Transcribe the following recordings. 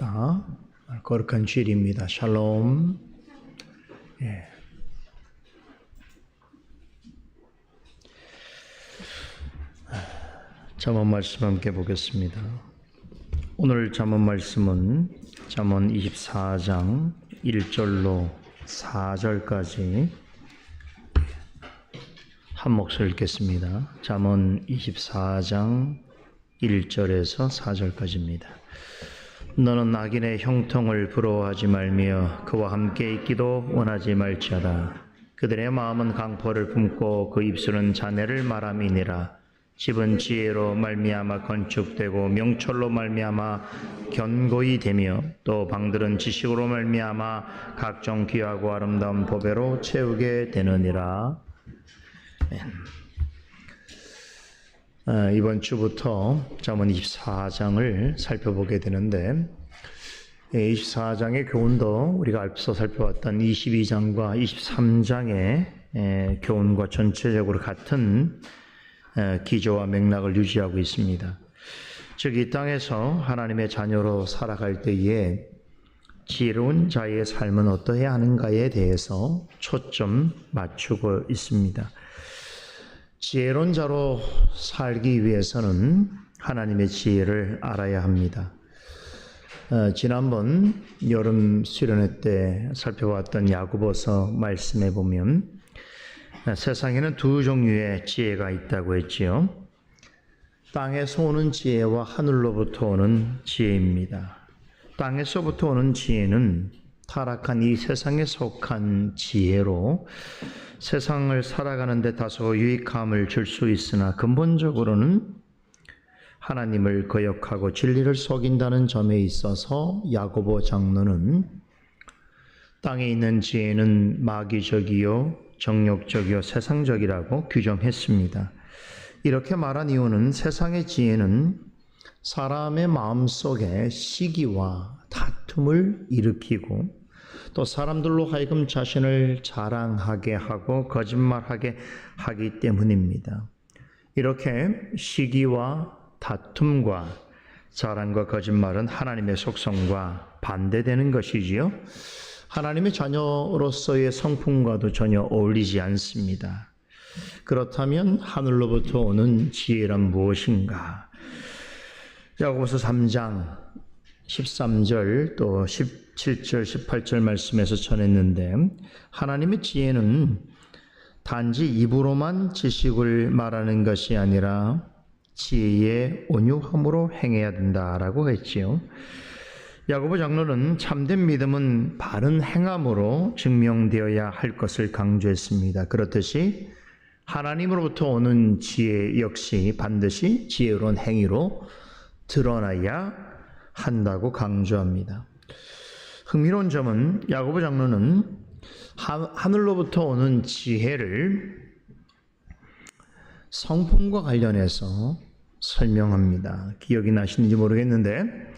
합시다. 거룩한 주일입니다. 샬롬. 잠언 말씀 함께 보겠습니다. 오늘 잠언 말씀은 잠언 24장 1절로 4절까지 한 목소리 읽겠습니다. 잠언 24장 1절에서 4절까지입니다. 너는 악인의 형통을 부러워하지 말며 그와 함께 있기도 원하지 말지어다. 그들의 마음은 강포를 품고 그 입술은 잔해를 말함이니라. 집은 지혜로 말미암아 건축되고 명철로 말미암아 견고히 되며 또 방들은 지식으로 말미암아 각종 귀하고 아름다운 보배로 채우게 되느니라. 이번 주부터 잠언 24장을 살펴보게 되는데 24장의 교훈도 우리가 앞서 살펴봤던 22장과 23장의 교훈과 전체적으로 같은 기조와 맥락을 유지하고 있습니다. 즉 이 땅에서 하나님의 자녀로 살아갈 때에 지혜로운 자의 삶은 어떠해야 하는가에 대해서 초점 맞추고 있습니다. 지혜로운 자로 살기 위해서는 하나님의 지혜를 알아야 합니다. 지난번 여름 수련회 때 살펴봤던 야고보서 말씀에 보면 세상에는 두 종류의 지혜가 있다고 했지요. 땅에서 오는 지혜와 하늘로부터 오는 지혜입니다. 땅에서부터 오는 지혜는 타락한 이 세상에 속한 지혜로 세상을 살아가는 데 다소 유익함을 줄 수 있으나 근본적으로는 하나님을 거역하고 진리를 속인다는 점에 있어서 야고보 장로는 땅에 있는 지혜는 마귀적이요 정욕적이요 세상적이라고 규정했습니다. 이렇게 말한 이유는 세상의 지혜는 사람의 마음속에 시기와 다툼을 일으키고 또 사람들로 하여금 자신을 자랑하게 하고 거짓말하게 하기 때문입니다. 이렇게 시기와 다툼과 자랑과 거짓말은 하나님의 속성과 반대되는 것이지요. 하나님의 자녀로서의 성품과도 전혀 어울리지 않습니다. 그렇다면 하늘로부터 오는 지혜란 무엇인가? 야고보서 3장 13절 또 17절 18절 말씀에서 전했는데 하나님의 지혜는 단지 입으로만 지식을 말하는 것이 아니라 지혜의 온유함으로 행해야 된다라고 했지요. 야고보 장로는 참된 믿음은 바른 행함으로 증명되어야 할 것을 강조했습니다. 그렇듯이 하나님으로부터 오는 지혜 역시 반드시 지혜로운 행위로 드러나야 한다고 강조합니다. 흥미로운 점은 야고보 장로는 하늘로부터 오는 지혜를 성품과 관련해서 설명합니다. 기억이 나시는지 모르겠는데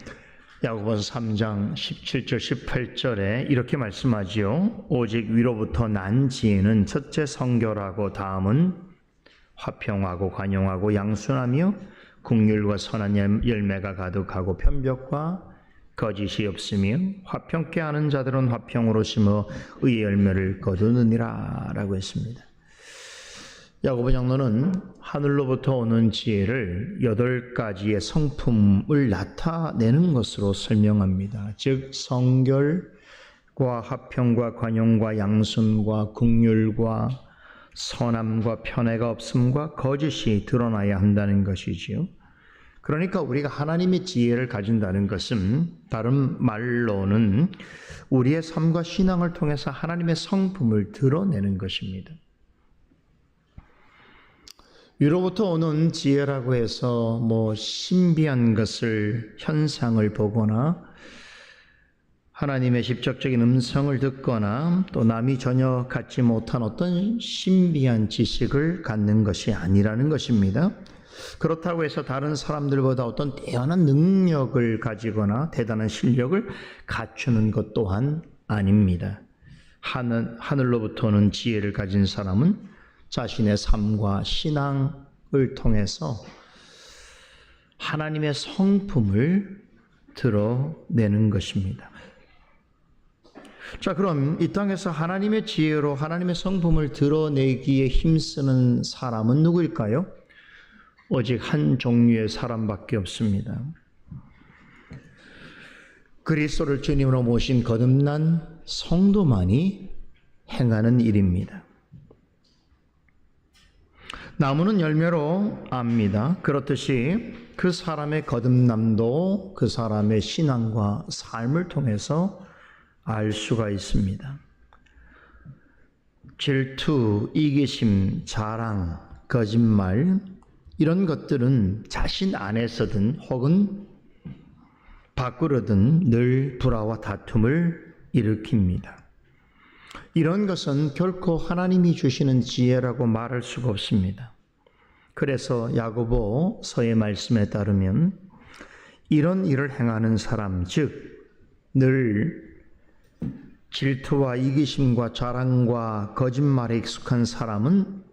야고보서 3장 17절 18절에 이렇게 말씀하지요. 오직 위로부터 난 지혜는 첫째 성결하고 다음은 화평하고 관용하고 양순하며 긍휼과 선한 열매가 가득하고 편벽과 거짓이 없으며 화평케 하는 자들은 화평으로 심어 의의 열매를 거두느니라 라고 했습니다. 야고보 장로는 하늘로부터 오는 지혜를 8가지의 성품을 나타내는 것으로 설명합니다. 즉 성결과 화평과 관용과 양순과 긍휼과 선함과 편애가 없음과 거짓이 드러나야 한다는 것이지요. 그러니까 우리가 하나님의 지혜를 가진다는 것은 다른 말로는 우리의 삶과 신앙을 통해서 하나님의 성품을 드러내는 것입니다. 위로부터 오는 지혜라고 해서 신비한 것을 현상을 보거나 하나님의 직접적인 음성을 듣거나 또 남이 전혀 갖지 못한 어떤 신비한 지식을 갖는 것이 아니라는 것입니다. 그렇다고 해서 다른 사람들보다 어떤 대단한 능력을 가지거나 대단한 실력을 갖추는 것 또한 아닙니다. 하늘로부터 오는 지혜를 가진 사람은 자신의 삶과 신앙을 통해서 하나님의 성품을 드러내는 것입니다. 자, 그럼 이 땅에서 하나님의 지혜로 하나님의 성품을 드러내기에 힘쓰는 사람은 누구일까요? 오직 한 종류의 사람밖에 없습니다. 그리스도를 주님으로 모신 거듭난 성도만이 행하는 일입니다. 나무는 열매로 압니다. 그렇듯이 그 사람의 거듭남도 그 사람의 신앙과 삶을 통해서 알 수가 있습니다. 질투, 이기심, 자랑, 거짓말 이런 것들은 자신 안에서든 혹은 밖으로든 늘 불화와 다툼을 일으킵니다. 이런 것은 결코 하나님이 주시는 지혜라고 말할 수가 없습니다. 그래서 야고보서의 말씀에 따르면 이런 일을 행하는 사람, 즉 늘 질투와 이기심과 자랑과 거짓말에 익숙한 사람은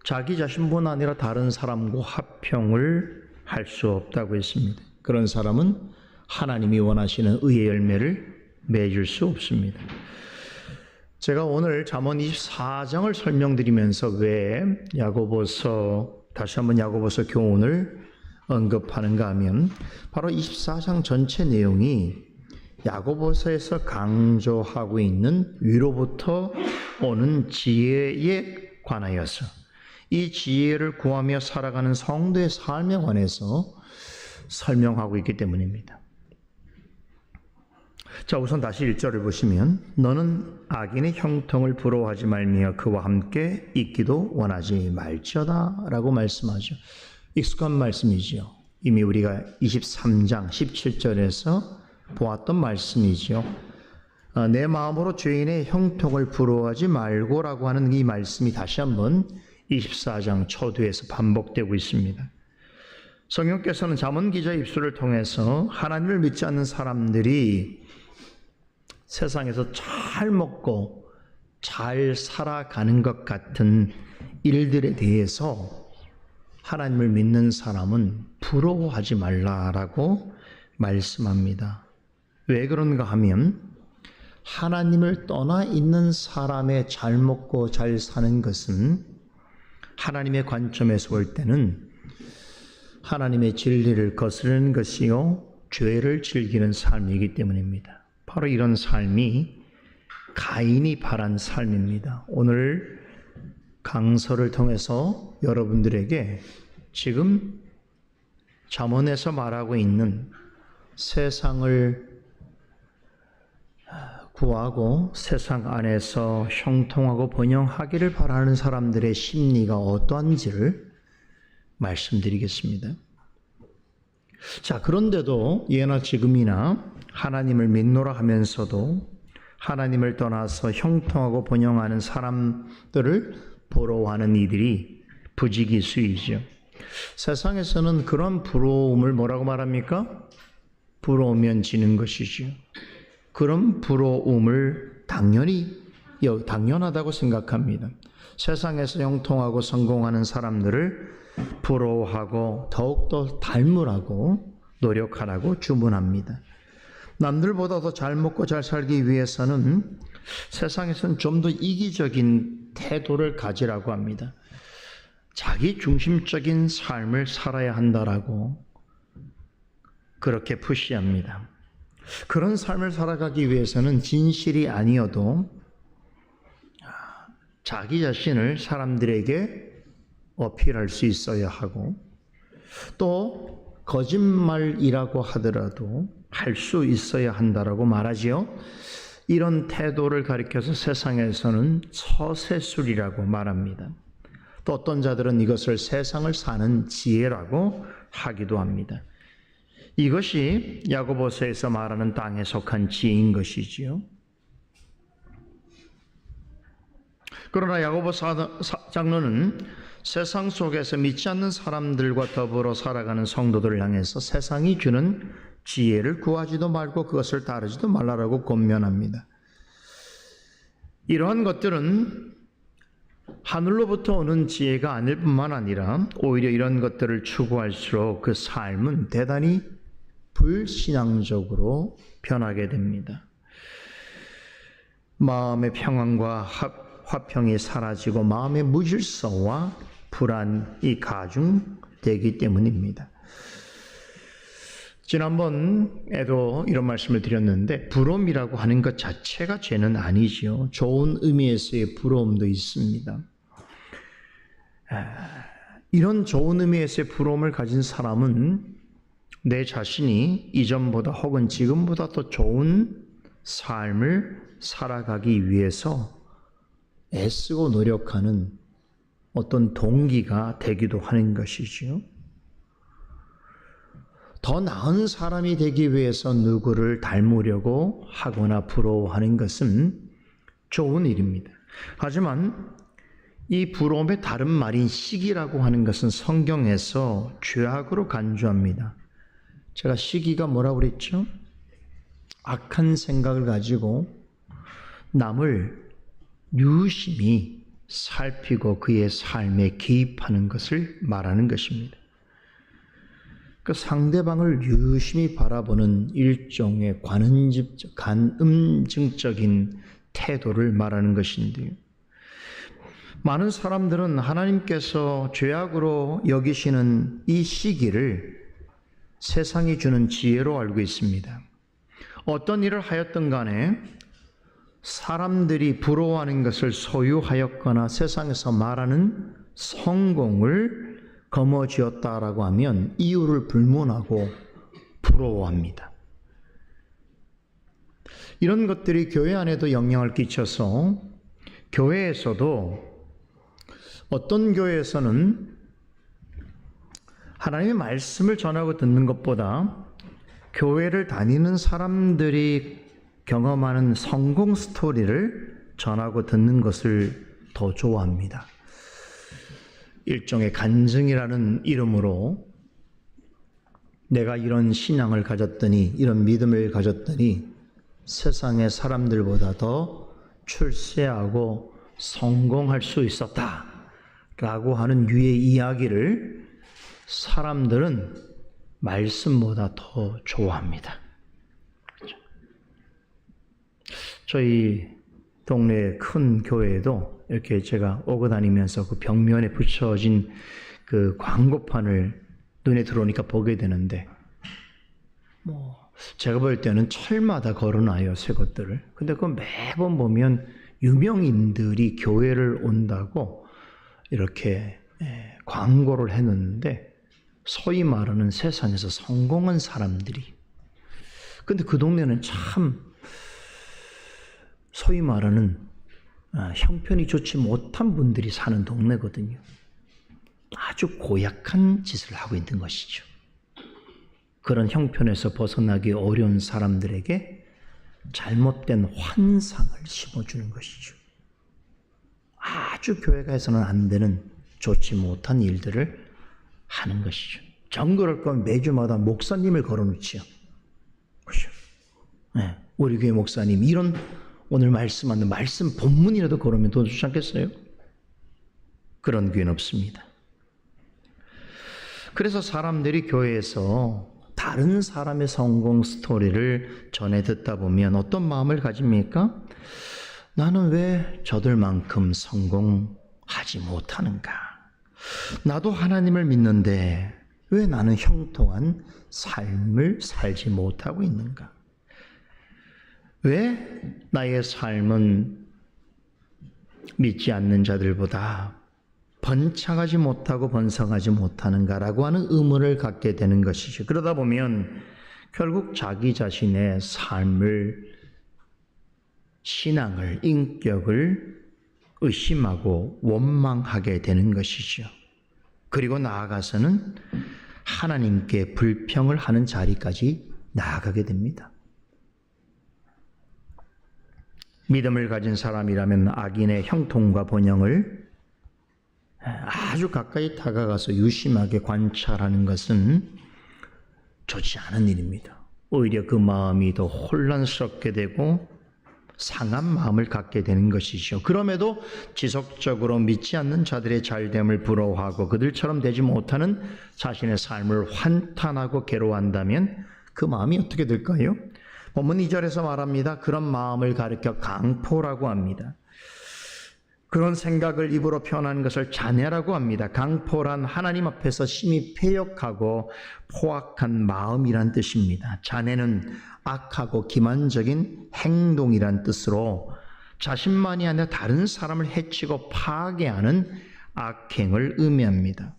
자기 자신뿐 아니라 다른 사람과 화평을 할 수 없다고 했습니다. 그런 사람은 하나님이 원하시는 의의 열매를 맺을 수 없습니다. 제가 오늘 잠언 24장을 설명드리면서 왜 다시 한번 야고보서 교훈을 언급하는가 하면 바로 24장 전체 내용이 야고보서에서 강조하고 있는 위로부터 오는 지혜에 관하여서 이 지혜를 구하며 살아가는 성도의 삶에 관해서 설명하고 있기 때문입니다. 자, 우선 다시 1절을 보시면 너는 악인의 형통을 부러워하지 말며 그와 함께 있기도 원하지 말지어다 라고 말씀하죠. 익숙한 말씀이지요. 이미 우리가 23장 17절에서 보았던 말씀이지요. 내 마음으로 죄인의 형통을 부러워하지 말고라고 하는 이 말씀이 다시 한번 24장 초두에서 반복되고 있습니다. 성령께서는 잠언 기자의 입술을 통해서 하나님을 믿지 않는 사람들이 세상에서 잘 먹고 잘 살아가는 것 같은 일들에 대해서 하나님을 믿는 사람은 부러워하지 말라라고 말씀합니다. 왜 그런가 하면 하나님을 떠나 있는 사람의 잘 먹고 잘 사는 것은 하나님의 관점에서 볼 때는 하나님의 진리를 거스르는 것이요 죄를 즐기는 삶이기 때문입니다. 바로 이런 삶이 가인이 바란 삶입니다. 오늘 강서를 통해서 여러분들에게 지금 잠언에서 말하고 있는 세상을 구하고 세상 안에서 형통하고 번영하기를 바라는 사람들의 심리가 어떠한지를 말씀드리겠습니다. 자, 그런데도 예나 지금이나 하나님을 믿노라 하면서도 하나님을 떠나서 형통하고 번영하는 사람들을 부러워하는 이들이 부지기수이죠. 세상에서는 그런 부러움을 뭐라고 말합니까? 부러우면 지는 것이죠. 그런 부러움을 당연하다고 생각합니다. 세상에서 형통하고 성공하는 사람들을 부러워하고 더욱더 닮으라고 노력하라고 주문합니다. 남들보다 더 잘 먹고 잘 살기 위해서는 세상에서는 좀 더 이기적인 태도를 가지라고 합니다. 자기 중심적인 삶을 살아야 한다라고 그렇게 푸시합니다. 그런 삶을 살아가기 위해서는 진실이 아니어도 자기 자신을 사람들에게 어필할 수 있어야 하고 또 거짓말이라고 하더라도 할 수 있어야 한다라고 말하지요. 이런 태도를 가리켜서 세상에서는 서세술이라고 말합니다. 또 어떤 자들은 이것을 세상을 사는 지혜라고 하기도 합니다. 이것이 야고보서에서 말하는 땅에 속한 지혜인 것이지요. 그러나 야고보 장로는 세상 속에서 믿지 않는 사람들과 더불어 살아가는 성도들을 향해서 세상이 주는 지혜를 구하지도 말고 그것을 따르지도 말라라고 권면합니다. 이러한 것들은 하늘로부터 오는 지혜가 아닐 뿐만 아니라 오히려 이런 것들을 추구할수록 그 삶은 대단히 불신앙적으로 변하게 됩니다. 마음의 평안과 화평이 사라지고 마음의 무질서와 불안이 가중되기 때문입니다. 지난번에도 이런 말씀을 드렸는데 부러움이라고 하는 것 자체가 죄는 아니지요. 좋은 의미에서의 부러움도 있습니다. 이런 좋은 의미에서의 부러움을 가진 사람은 내 자신이 이전보다 혹은 지금보다 더 좋은 삶을 살아가기 위해서 애쓰고 노력하는 어떤 동기가 되기도 하는 것이지요. 더 나은 사람이 되기 위해서 누구를 닮으려고 하거나 부러워하는 것은 좋은 일입니다. 하지만 이 부러움의 다른 말인 시기라고 하는 것은 성경에서 죄악으로 간주합니다. 제가 시기가 뭐라고 그랬죠? 악한 생각을 가지고 남을 유심히 살피고 그의 삶에 개입하는 것을 말하는 것입니다. 그 상대방을 유심히 바라보는 일종의 관음증적인 태도를 말하는 것인데요. 많은 사람들은 하나님께서 죄악으로 여기시는 이 시기를 세상이 주는 지혜로 알고 있습니다. 어떤 일을 하였든 간에 사람들이 부러워하는 것을 소유하였거나 세상에서 말하는 성공을 거머쥐었다라고 하면 이유를 불문하고 부러워합니다. 이런 것들이 교회 안에도 영향을 끼쳐서 교회에서도 어떤 교회에서는 하나님의 말씀을 전하고 듣는 것보다 교회를 다니는 사람들이 경험하는 성공 스토리를 전하고 듣는 것을 더 좋아합니다. 일종의 간증이라는 이름으로 내가 이런 신앙을 가졌더니 이런 믿음을 가졌더니 세상의 사람들보다 더 출세하고 성공할 수 있었다 라고 하는 유의 이야기를 사람들은 말씀보다 더 좋아합니다. 저희 동네 큰 교회에도 이렇게 제가 오고 다니면서 그 벽면에 붙여진 그 광고판을 눈에 들어오니까 보게 되는데, 제가 볼 때는 철마다 걸어놔요, 새 것들을. 근데 그거 매번 보면 유명인들이 교회를 온다고 이렇게 광고를 해놓는데, 소위 말하는 세상에서 성공한 사람들이. 근데 그 동네는 참 소위 말하는 형편이 좋지 못한 분들이 사는 동네거든요. 아주 고약한 짓을 하고 있는 것이죠. 그런 형편에서 벗어나기 어려운 사람들에게 잘못된 환상을 심어주는 것이죠. 아주 교회가 해서는 안 되는 좋지 못한 일들을 하는 것이죠. 정 그럴 거면 매주마다 목사님을 걸어놓지요. 그렇죠? 네, 우리 교회 목사님 이런 오늘 말씀하는 말씀 본문이라도 걸으면 더 좋지 않겠어요? 그런 교회는 없습니다. 그래서 사람들이 교회에서 다른 사람의 성공 스토리를 전해 듣다 보면 어떤 마음을 가집니까? 나는 왜 저들만큼 성공하지 못하는가? 나도 하나님을 믿는데 왜 나는 형통한 삶을 살지 못하고 있는가? 왜 나의 삶은 믿지 않는 자들보다 번창하지 못하고 번성하지 못하는가라고 하는 의문을 갖게 되는 것이죠. 그러다 보면 결국 자기 자신의 삶을, 신앙을, 인격을 의심하고 원망하게 되는 것이죠. 그리고 나아가서는 하나님께 불평을 하는 자리까지 나아가게 됩니다. 믿음을 가진 사람이라면 악인의 형통과 번영을 아주 가까이 다가가서 유심하게 관찰하는 것은 좋지 않은 일입니다. 오히려 그 마음이 더 혼란스럽게 되고 상한 마음을 갖게 되는 것이죠. 그럼에도 지속적으로 믿지 않는 자들의 잘됨을 부러워하고 그들처럼 되지 못하는 자신의 삶을 환탄하고 괴로워한다면 그 마음이 어떻게 될까요? 본문 2절에서 말합니다. 그런 마음을 가리켜 강포라고 합니다. 그런 생각을 입으로 표현한 것을 잔해라고 합니다. 강포란 하나님 앞에서 심히 패역하고 포악한 마음이란 뜻입니다. 잔해는 악하고 기만적인 행동이란 뜻으로 자신만이 아니라 다른 사람을 해치고 파괴하는 악행을 의미합니다.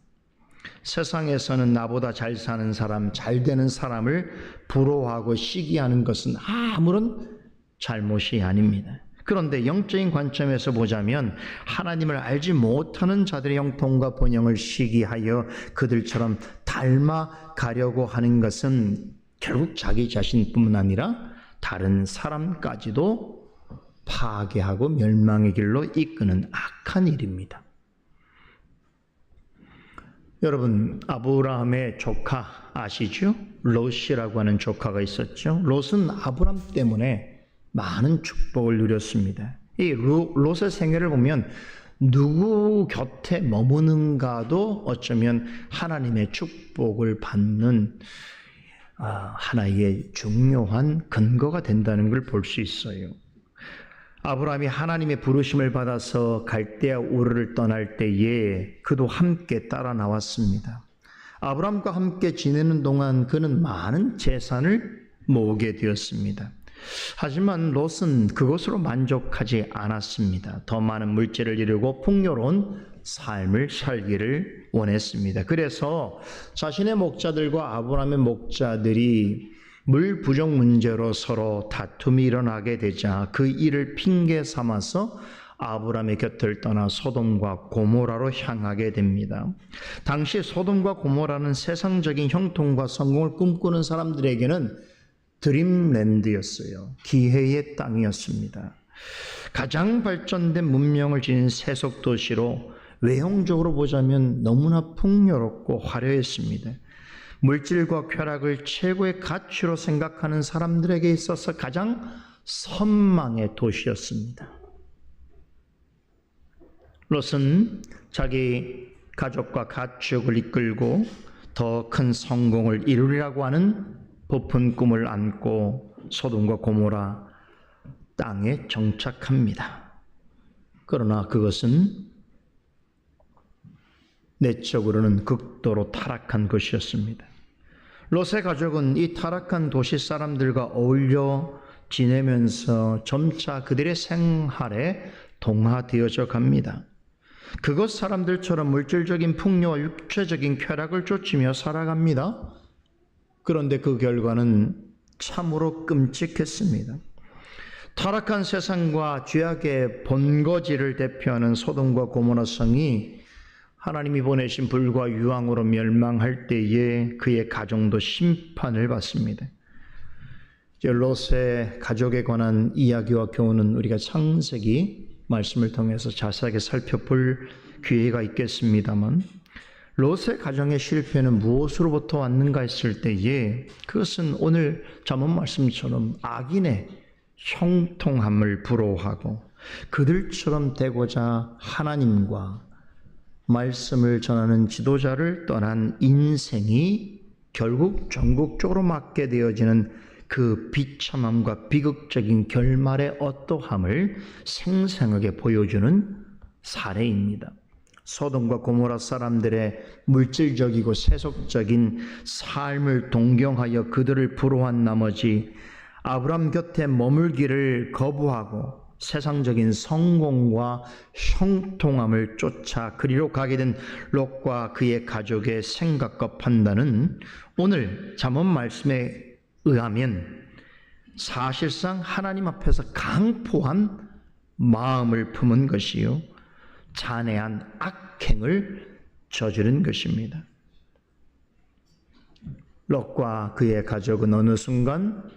세상에서는 나보다 잘 사는 사람, 잘 되는 사람을 부러워하고 시기하는 것은 아무런 잘못이 아닙니다. 그런데 영적인 관점에서 보자면 하나님을 알지 못하는 자들의 형통과 본영을 시기하여 그들처럼 닮아가려고 하는 것은 결국 자기 자신뿐만 아니라 다른 사람까지도 파괴하고 멸망의 길로 이끄는 악한 일입니다. 여러분, 아브라함의 조카 아시죠? 롯이라고 하는 조카가 있었죠. 롯은 아브라함 때문에 많은 축복을 누렸습니다. 이 롯의 생애를 보면 누구 곁에 머무는가도 어쩌면 하나님의 축복을 받는 하나의 중요한 근거가 된다는 걸 볼 수 있어요. 아브라함이 하나님의 부르심을 받아서 갈대아 우르를 떠날 때에 그도 함께 따라 나왔습니다. 아브라함과 함께 지내는 동안 그는 많은 재산을 모으게 되었습니다. 하지만 롯은 그것으로 만족하지 않았습니다. 더 많은 물질을 이루고 풍요로운 삶을 살기를 원했습니다. 그래서 자신의 목자들과 아브라함의 목자들이 물 부족 문제로 서로 다툼이 일어나게 되자 그 일을 핑계 삼아서 아브라함의 곁을 떠나 소돔과 고모라로 향하게 됩니다. 당시 소돔과 고모라는 세상적인 형통과 성공을 꿈꾸는 사람들에게는 드림랜드였어요. 기회의 땅이었습니다. 가장 발전된 문명을 지닌 세속 도시로 외형적으로 보자면 너무나 풍요롭고 화려했습니다. 물질과 쾌락을 최고의 가치로 생각하는 사람들에게 있어서 가장 선망의 도시였습니다. 롯은 자기 가족과 가축을 이끌고 더 큰 성공을 이루리라고 하는 부푼 꿈을 안고 소돔과 고모라 땅에 정착합니다. 그러나 그것은 내적으로는 극도로 타락한 것이었습니다. 롯의 가족은 이 타락한 도시 사람들과 어울려 지내면서 점차 그들의 생활에 동화되어져 갑니다. 그곳 사람들처럼 물질적인 풍요와 육체적인 쾌락을 쫓으며 살아갑니다. 그런데 그 결과는 참으로 끔찍했습니다. 타락한 세상과 죄악의 본거지를 대표하는 소돔과 고모라 성이 하나님이 보내신 불과 유황으로 멸망할 때에 그의 가정도 심판을 받습니다. 롯의 가족에 관한 이야기와 교훈은 우리가 창세기 말씀을 통해서 자세하게 살펴볼 기회가 있겠습니다만 롯의 가정의 실패는 무엇으로부터 왔는가 했을 때에 그것은 오늘 잠언 말씀처럼 악인의 형통함을 부러워하고 그들처럼 되고자 하나님과 말씀을 전하는 지도자를 떠난 인생이 결국 전국적으로 맞게 되어지는 그 비참함과 비극적인 결말의 어떠함을 생생하게 보여주는 사례입니다. 소돔과 고모라 사람들의 물질적이고 세속적인 삶을 동경하여 그들을 부러워한 나머지 아브람 곁에 머물기를 거부하고 세상적인 성공과 형통함을 쫓아 그리로 가게 된 롯과 그의 가족의 생각과 판단은 오늘 잠언 말씀에 의하면 사실상 하나님 앞에서 강포한 마음을 품은 것이요 잔해한 악행을 저지른 것입니다. 롯과 그의 가족은 어느 순간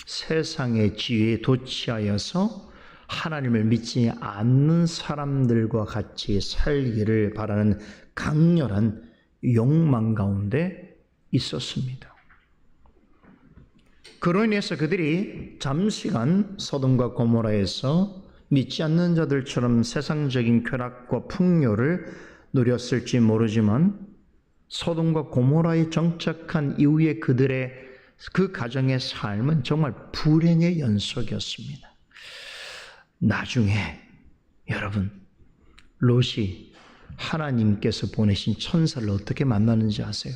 세상의 지혜에 도취하여서 하나님을 믿지 않는 사람들과 같이 살기를 바라는 강렬한 욕망 가운데 있었습니다. 그로 인해서 그들이 잠시간 소돔과 고모라에서 믿지 않는 자들처럼 세상적인 쾌락과 풍요를 누렸을지 모르지만 소돔과 고모라에 정착한 이후에 그들의 그 가정의 삶은 정말 불행의 연속이었습니다. 나중에 여러분, 롯이 하나님께서 보내신 천사를 어떻게 만나는지 아세요?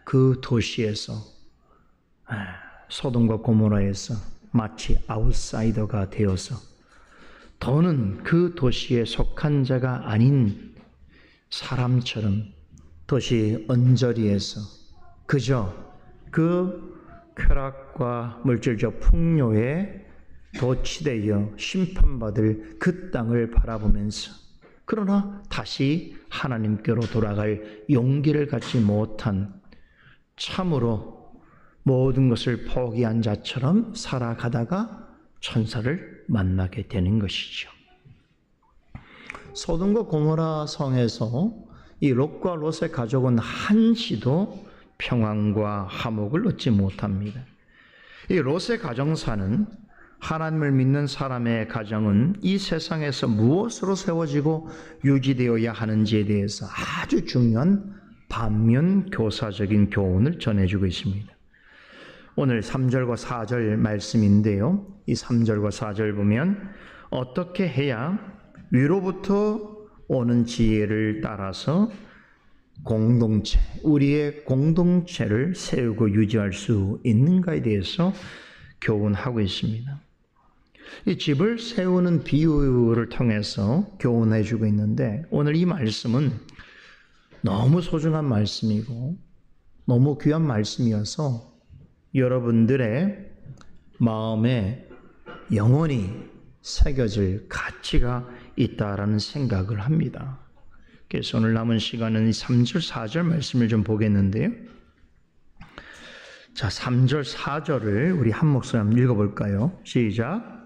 그 도시에서, 소돔과 고모라에서 마치 아웃사이더가 되어서 더는 그 도시에 속한 자가 아닌 사람처럼 도시 언저리에서 그저 그 쾌락과 물질적 풍요에 도취되어 심판받을 그 땅을 바라보면서, 그러나 다시 하나님께로 돌아갈 용기를 갖지 못한, 참으로 모든 것을 포기한 자처럼 살아가다가 천사를 만나게 되는 것이죠. 소돔과 고모라 성에서 이 롯과 롯의 가족은 한시도 평안과 화목을 얻지 못합니다. 이 롯의 가정사는, 하나님을 믿는 사람의 가정은 이 세상에서 무엇으로 세워지고 유지되어야 하는지에 대해서 아주 중요한 반면 교사적인 교훈을 전해주고 있습니다. 오늘 3절과 4절 말씀인데요. 이 3절과 4절 보면 어떻게 해야 위로부터 오는 지혜를 따라서 공동체, 우리의 공동체를 세우고 유지할 수 있는가에 대해서 교훈하고 있습니다. 이 집을 세우는 비유를 통해서 교훈해 주고 있는데, 오늘 이 말씀은 너무 소중한 말씀이고 너무 귀한 말씀이어서 여러분들의 마음에 영원히 새겨질 가치가 있다라는 생각을 합니다. 그래서 오늘 남은 시간은 3절, 4절 말씀을 좀 보겠는데요. 자, 3절, 4절을 우리 한 목소리 한번 읽어볼까요? 시작.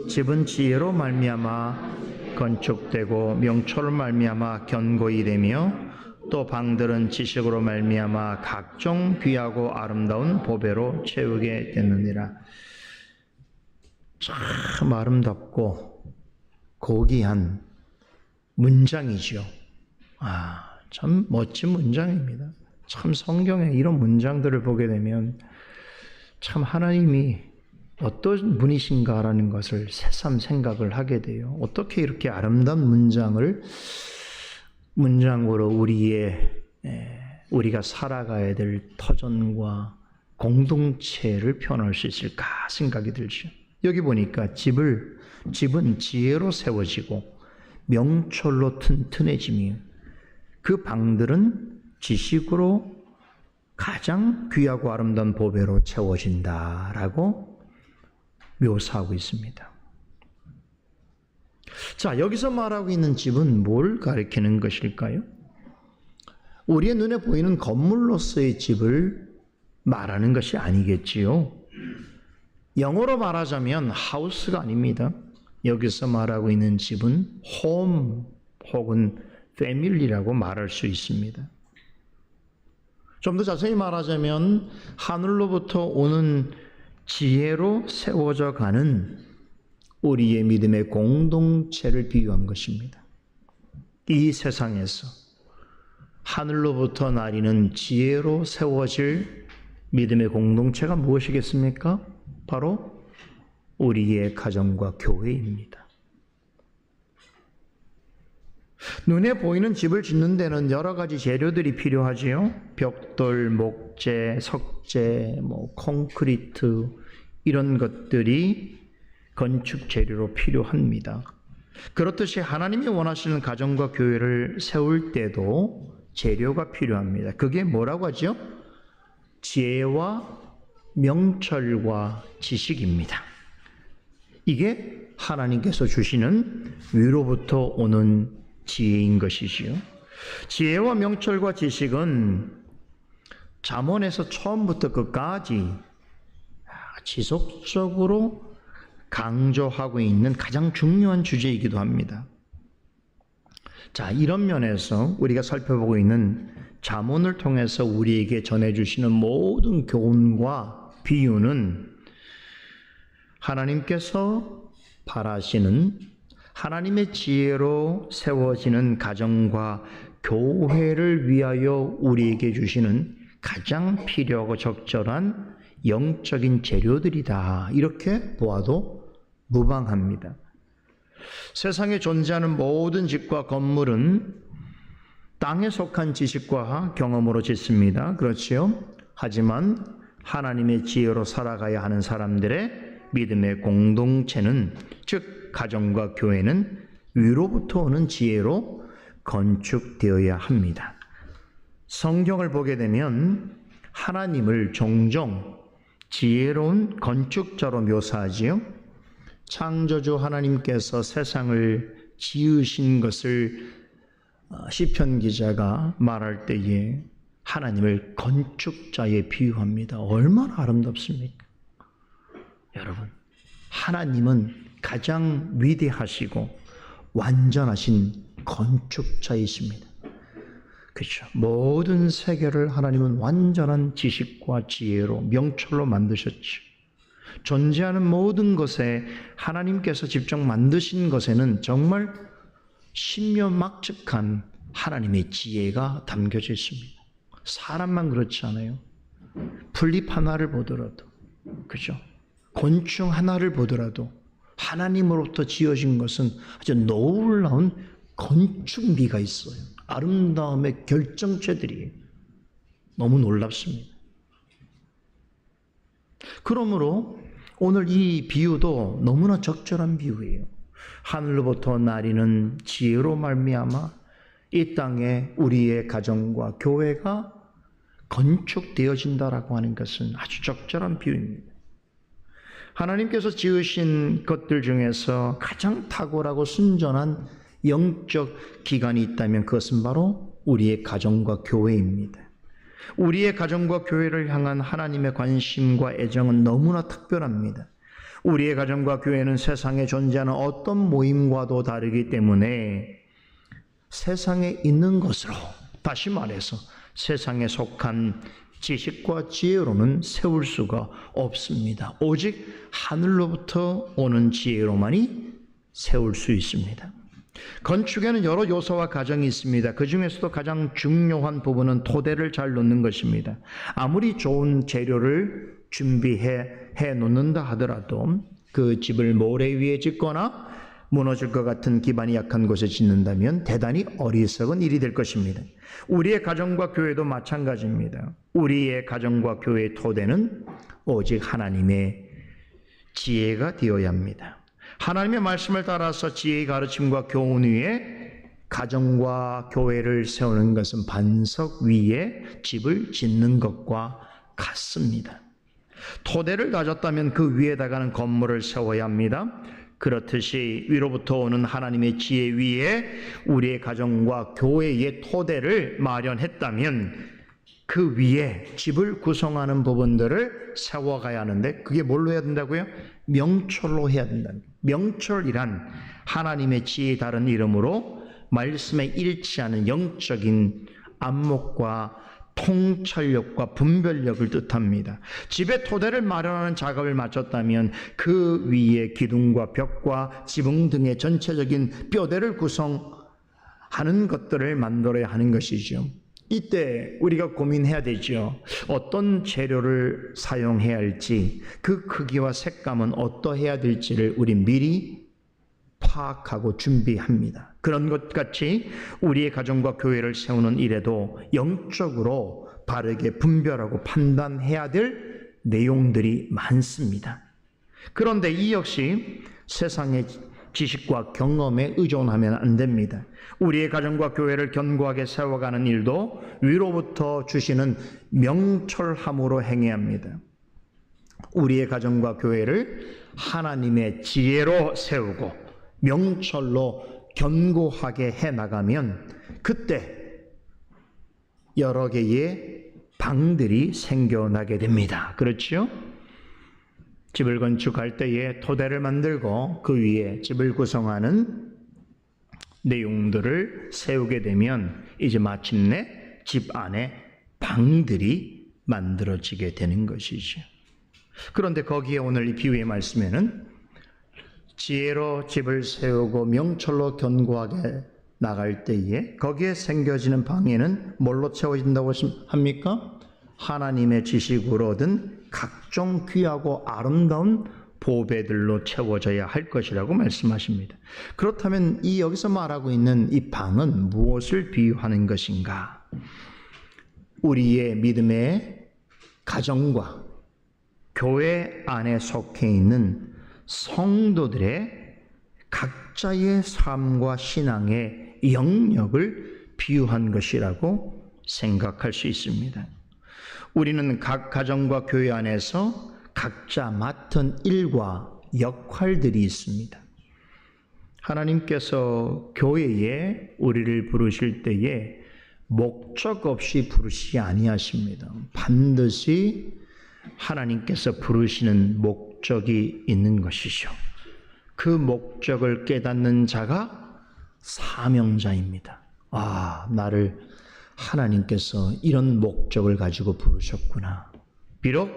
집은 지혜로 말미암아 건축되고 명철로 말미암아 견고히 되며 또 방들은 지식으로 말미암아 각종 귀하고 아름다운 보배로 채우게 됐느니라. 참 아름답고 고귀한 문장이죠. 참 멋진 문장입니다. 참 성경에 이런 문장들을 보게 되면 참 하나님이 어떤 분이신가라는 것을 새삼 생각을 하게 돼요. 어떻게 이렇게 아름다운 문장으로 우리가 살아가야 될 터전과 공동체를 표현할 수 있을까 생각이 들죠. 여기 보니까 집은 지혜로 세워지고 명철로 튼튼해지며 그 방들은 지식으로 가장 귀하고 아름다운 보배로 채워진다라고 묘사하고 있습니다. 자, 여기서 말하고 있는 집은 뭘 가리키는 것일까요? 우리의 눈에 보이는 건물로서의 집을 말하는 것이 아니겠지요. 영어로 말하자면 하우스가 아닙니다. 여기서 말하고 있는 집은 홈 혹은 패밀리라고 말할 수 있습니다. 좀 더 자세히 말하자면 하늘로부터 오는 지혜로 세워져 가는 우리의 믿음의 공동체를 비유한 것입니다. 이 세상에서 하늘로부터 나리는 지혜로 세워질 믿음의 공동체가 무엇이겠습니까? 바로 우리의 가정과 교회입니다. 눈에 보이는 집을 짓는 데는 여러 가지 재료들이 필요하지요. 벽돌, 목재, 석재, 콘크리트 이런 것들이 건축 재료로 필요합니다. 그렇듯이 하나님이 원하시는 가정과 교회를 세울 때도 재료가 필요합니다. 그게 뭐라고 하죠? 지혜와 명철과 지식입니다. 이게 하나님께서 주시는 위로부터 오는 지혜인 것이지요. 지혜와 명철과 지식은 잠언에서 처음부터 끝까지 지속적으로 강조하고 있는 가장 중요한 주제이기도 합니다. 자, 이런 면에서 우리가 살펴보고 있는 잠언을 통해서 우리에게 전해주시는 모든 교훈과 비유는 하나님께서 바라시는 하나님의 지혜로 세워지는 가정과 교회를 위하여 우리에게 주시는 가장 필요하고 적절한 영적인 재료들이다. 이렇게 보아도 무방합니다. 세상에 존재하는 모든 집과 건물은 땅에 속한 지식과 경험으로 짓습니다. 그렇지요? 하지만 하나님의 지혜로 살아가야 하는 사람들의 믿음의 공동체는, 즉 가정과 교회는 위로부터 오는 지혜로 건축되어야 합니다. 성경을 보게 되면 하나님을 종종 지혜로운 건축자로 묘사하지요. 창조주 하나님께서 세상을 지으신 것을 시편 기자가 말할 때에 하나님을 건축자에 비유합니다. 얼마나 아름답습니까? 여러분, 하나님은 가장 위대하시고 완전하신 건축자이십니다. 그렇죠. 모든 세계를 하나님은 완전한 지식과 지혜로 명철로 만드셨죠. 존재하는 모든 것에 하나님께서 직접 만드신 것에는 정말 신묘막측한 하나님의 지혜가 담겨져 있습니다. 사람만 그렇지 않아요. 풀잎 하나를 보더라도, 그죠? 곤충 하나를 보더라도 하나님으로부터 지어진 것은 아주 놀라운 건축미가 있어요. 아름다움의 결정체들이 너무 놀랍습니다. 그러므로 오늘 이 비유도 너무나 적절한 비유예요. 하늘로부터 나리는 지혜로 말미암아 이 땅에 우리의 가정과 교회가 건축되어진다라고 하는 것은 아주 적절한 비유입니다. 하나님께서 지으신 것들 중에서 가장 탁월하고 순전한 영적 기관이 있다면 그것은 바로 우리의 가정과 교회입니다. 우리의 가정과 교회를 향한 하나님의 관심과 애정은 너무나 특별합니다. 우리의 가정과 교회는 세상에 존재하는 어떤 모임과도 다르기 때문에 세상에 있는 것으로, 다시 말해서 세상에 속한 지식과 지혜로는 세울 수가 없습니다. 오직 하늘로부터 오는 지혜로만이 세울 수 있습니다. 건축에는 여러 요소와 과정이 있습니다. 그 중에서도 가장 중요한 부분은 토대를 잘 놓는 것입니다. 아무리 좋은 재료를 준비해 놓는다 하더라도 그 집을 모래 위에 짓거나 무너질 것 같은 기반이 약한 곳에 짓는다면 대단히 어리석은 일이 될 것입니다. 우리의 가정과 교회도 마찬가지입니다. 우리의 가정과 교회의 토대는 오직 하나님의 지혜가 되어야 합니다. 하나님의 말씀을 따라서 지혜의 가르침과 교훈 위에 가정과 교회를 세우는 것은 반석 위에 집을 짓는 것과 같습니다. 토대를 다졌다면 그 위에다가는 건물을 세워야 합니다. 그렇듯이 위로부터 오는 하나님의 지혜 위에 우리의 가정과 교회의 토대를 마련했다면 그 위에 집을 구성하는 부분들을 세워가야 하는데 그게 뭘로 해야 된다고요? 명철로 해야 된다는 거예요. 명철이란 하나님의 지혜의 다른 이름으로 말씀에 일치하는 영적인 안목과 통찰력과 분별력을 뜻합니다. 집의 토대를 마련하는 작업을 마쳤다면 그 위에 기둥과 벽과 지붕 등의 전체적인 뼈대를 구성하는 것들을 만들어야 하는 것이죠. 이때 우리가 고민해야 되죠. 어떤 재료를 사용해야 할지, 그 크기와 색감은 어떠해야 될지를 우리 미리 파악하고 준비합니다. 그런 것 같이 우리의 가정과 교회를 세우는 일에도 영적으로 바르게 분별하고 판단해야 될 내용들이 많습니다. 그런데 이 역시 세상의 지식과 경험에 의존하면 안 됩니다. 우리의 가정과 교회를 견고하게 세워가는 일도 위로부터 주시는 명철함으로 행해야 합니다. 우리의 가정과 교회를 하나님의 지혜로 세우고 명철로 견고하게 해나가면 그때 여러 개의 방들이 생겨나게 됩니다. 그렇죠? 집을 건축할 때에 토대를 만들고 그 위에 집을 구성하는 내용들을 세우게 되면 이제 마침내 집 안에 방들이 만들어지게 되는 것이죠. 그런데 거기에 오늘 이 비유의 말씀에는 지혜로 집을 세우고 명철로 견고하게 나갈 때에 거기에 생겨지는 방에는 뭘로 채워진다고 합니까? 하나님의 지식으로 얻은 각종 귀하고 아름다운 보배들로 채워져야 할 것이라고 말씀하십니다. 그렇다면 이 여기서 말하고 있는 이 방은 무엇을 비유하는 것인가? 우리의 믿음의 가정과 교회 안에 속해 있는 성도들의 각자의 삶과 신앙의 영역을 비유한 것이라고 생각할 수 있습니다. 우리는 각 가정과 교회 안에서 각자 맡은 일과 역할들이 있습니다. 하나님께서 교회에 우리를 부르실 때에 목적 없이 부르시지 아니하십니다. 반드시 하나님께서 부르시는 목적이 있는 것이죠. 그 목적을 깨닫는 자가 사명자입니다. 나를 하나님께서 이런 목적을 가지고 부르셨구나. 비록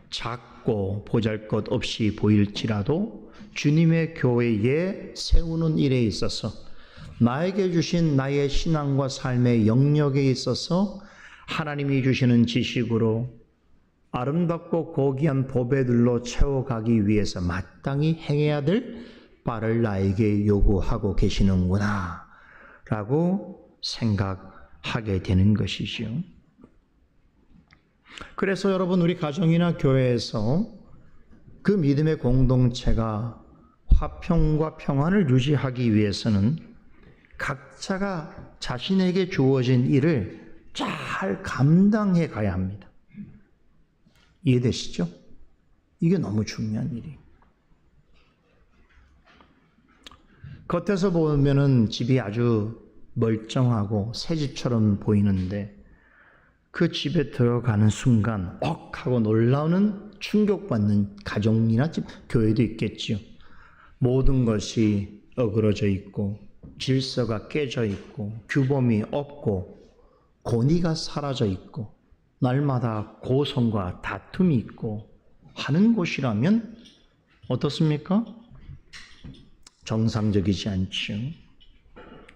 작고 보잘것없이 보일지라도 주님의 교회에 세우는 일에 있어서 나에게 주신 나의 신앙과 삶의 영역에 있어서 하나님이 주시는 지식으로 아름답고 고귀한 보배들로 채워가기 위해서 마땅히 행해야 될 바를 나에게 요구하고 계시는구나 라고 생각하게 되는 것이죠. 그래서 여러분, 우리 가정이나 교회에서 그 믿음의 공동체가 화평과 평안을 유지하기 위해서는 각자가 자신에게 주어진 일을 잘 감당해 가야 합니다. 이해되시죠? 이게 너무 중요한 일이에요. 겉에서 보면은 집이 아주 멀쩡하고 새 집처럼 보이는데 그 집에 들어가는 순간 하고 놀라우는 충격받는 가정이나 집, 교회도 있겠지요. 모든 것이 어그러져 있고 질서가 깨져 있고 규범이 없고 권위가 사라져 있고 날마다 고성과 다툼이 있고 하는 곳이라면 어떻습니까? 정상적이지 않죠.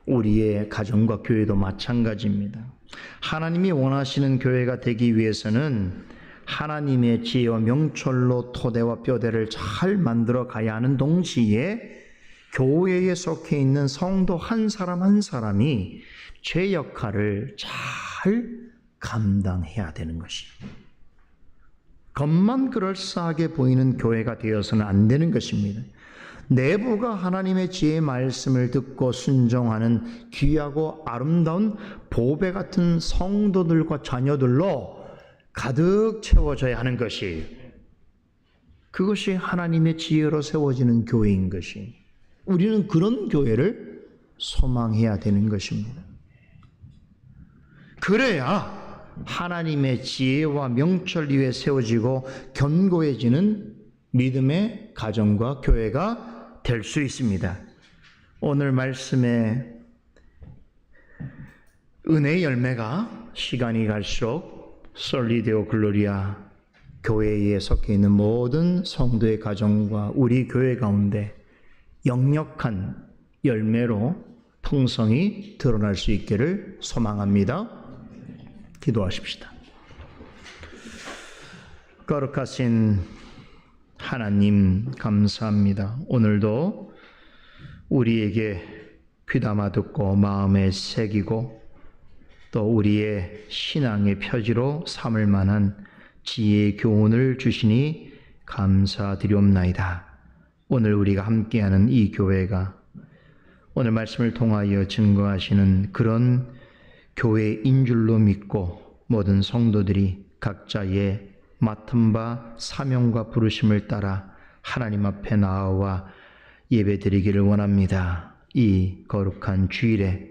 우리의 가정과 교회도 마찬가지입니다. 하나님이 원하시는 교회가 되기 위해서는 하나님의 지혜와 명철로 토대와 뼈대를 잘 만들어 가야 하는 동시에 교회에 속해 있는 성도 한 사람 한 사람이 제 역할을 잘 감당해야 되는 것입니다. 겉만 그럴싸하게 보이는 교회가 되어서는 안 되는 것입니다. 내부가 하나님의 지혜의 말씀을 듣고 순종하는 귀하고 아름다운 보배 같은 성도들과 자녀들로 가득 채워져야 하는 것이, 그것이 하나님의 지혜로 세워지는 교회인 것이, 우리는 그런 교회를 소망해야 되는 것입니다. 그래야 하나님의 지혜와 명철 위에 세워지고 견고해지는 믿음의 가정과 교회가 될 수 있습니다. 오늘 말씀의 은혜의 열매가 시간이 갈수록 솔리데오 글로리아 교회에 속해 있는 모든 성도의 가정과 우리 교회 가운데 역력한 열매로 풍성히 드러날 수 있기를 소망합니다. 기도하십시다. 거룩하신 하나님, 감사합니다. 오늘도 우리에게 귀담아 듣고 마음에 새기고 또 우리의 신앙의 표지로 삼을 만한 지혜의 교훈을 주시니 감사드리옵나이다. 오늘 우리가 함께하는 이 교회가 오늘 말씀을 통하여 증거하시는 그런 교회인 줄로 믿고 모든 성도들이 각자의 맡은 바 사명과 부르심을 따라 하나님 앞에 나아와 예배드리기를 원합니다. 이 거룩한 주일에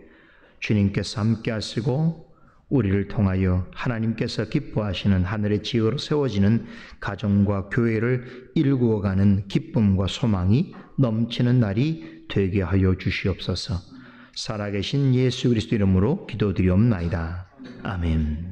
주님께서 함께 하시고 우리를 통하여 하나님께서 기뻐하시는 하늘의 지혜로 세워지는 가정과 교회를 일구어가는 기쁨과 소망이 넘치는 날이 되게 하여 주시옵소서. 살아계신 예수 그리스도 이름으로 기도드리옵나이다. 아멘.